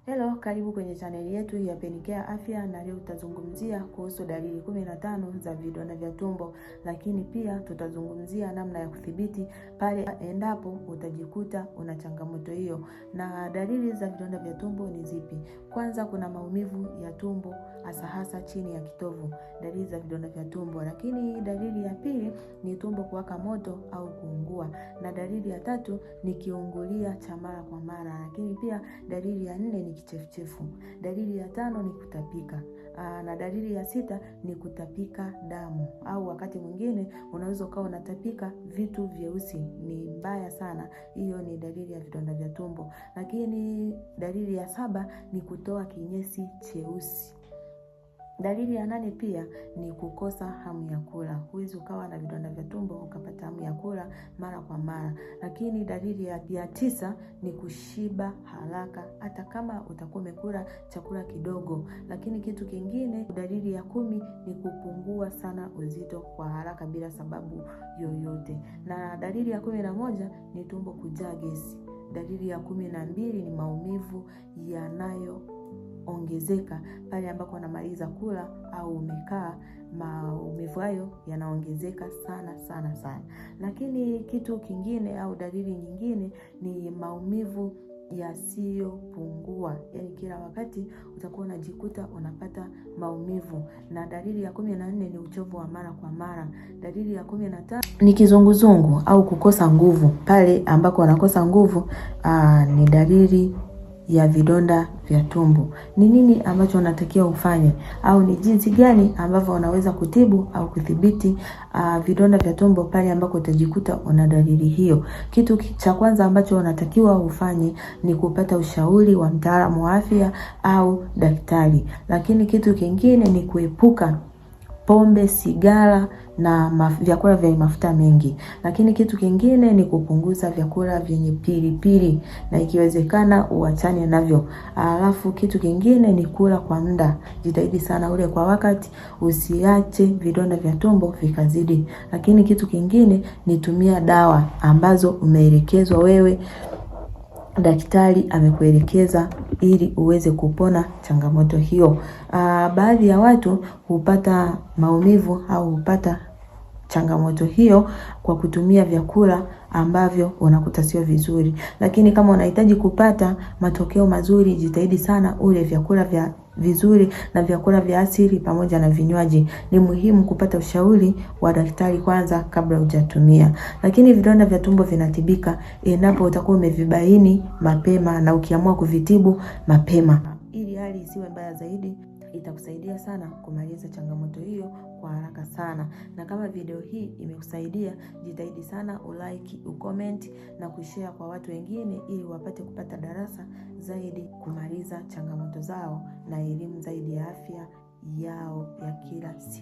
Hello, karibu kwenye chaneli yetu ya Penicare Afya, na leo tutazungumzia kuhusu dalili 15 za vidonda vya tumbo, lakini pia tutazungumzia namna ya kudhibiti pale endapo utajikuta una changamoto hiyo. Na dalili za vidonda vya tumbo ni zipi? Kwanza, kuna maumivu ya tumbo hasa chini ya kitovu, dalili za vidonda vya tumbo. Lakini dalili ya pili ni tumbo kuwaka moto au kuungua, na dalili ya tatu ni kiungulia cha mara kwa mara. Lakini pia dalili ya 4 ni kichefuchefu. Dalili ya 5 ni kutapika. Na dalili ya 6 ni kutapika damu, au wakati mwingine unaweza ukawa unatapika vitu vyeusi. Ni mbaya sana, hiyo ni dalili ya vidonda vya tumbo. Lakini dalili ya 7 ni kutoa kinyesi cheusi. Dalili ya 8 pia ni kukosa hamu ya kula. Huwezi ukawa na vidonda vya tumbo ukapata hamu ya kula mara kwa mara. Lakini dalili ya 9 ni kushiba haraka hata kama utakuwa umekula chakula kidogo. Lakini kitu kingine, dalili ya 10 ni kupungua sana uzito kwa haraka bila sababu yoyote. Na dalili ya 11 ni tumbo kujaa gesi. Dalili ya 12 ni maumivu yanayoongezeka pale ambako unamaliza kula au umekaa. Maumivu hayo yanaongezeka sana. Lakini kitu kingine au dalili nyingine ni maumivu yasiyopungua, yani kila wakati utakuwa unajikuta unapata maumivu. Na dalili ya 14 ni uchovu wa mara kwa mara. Dalili ya 15 ni kizunguzungu au kukosa nguvu. Pale ambako unakosa nguvu ni dalili ya vidonda vya tumbo. Ni nini ambacho unatakiwa ufanye, au ni jinsi gani ambavyo unaweza kutibu au kudhibiti vidonda vya tumbo pale ambako utajikuta una dalili hiyo? Kitu cha kwanza ambacho unatakiwa ufanye ni kupata ushauri wa mtaalamu wa afya au daktari. Lakini kitu kingine ni kuepuka pombe, sigara na vyakula vyenye mafuta mengi. Lakini kitu kingine ni kupunguza vyakula vyenye pilipili, na ikiwezekana uachane navyo. Alafu kitu kingine ni kula kwa muda. Jitahidi sana ule kwa wakati, usiache vidonda vya tumbo vikazidi. Lakini kitu kingine ni tumia dawa ambazo umeelekezwa wewe, daktari amekuelekeza, ili uweze kupona changamoto hiyo. Baadhi ya watu hupata maumivu au hupata changamoto hiyo kwa kutumia vyakula ambavyo unakuta sio vizuri. Lakini kama unahitaji kupata matokeo mazuri, jitahidi sana ule vyakula vya vizuri na vyakula vya asili pamoja na vinywaji. Ni muhimu kupata ushauri wa daktari kwanza kabla hujatumia. Lakini vidonda vya tumbo vinatibika endapo utakuwa umevibaini mapema na ukiamua kuvitibu mapema. Ili hali isiwe mbaya zaidi, itakusaidia sana kumaliza changamoto hiyo kwa haraka sana. Na kama video hii imekusaidia, jitahidi sana ulike, ucomment na kushare kwa watu wengine, ili wapate kupata darasa zaidi kumaliza changamoto zao na elimu zaidi ya afya yao ya kila siku.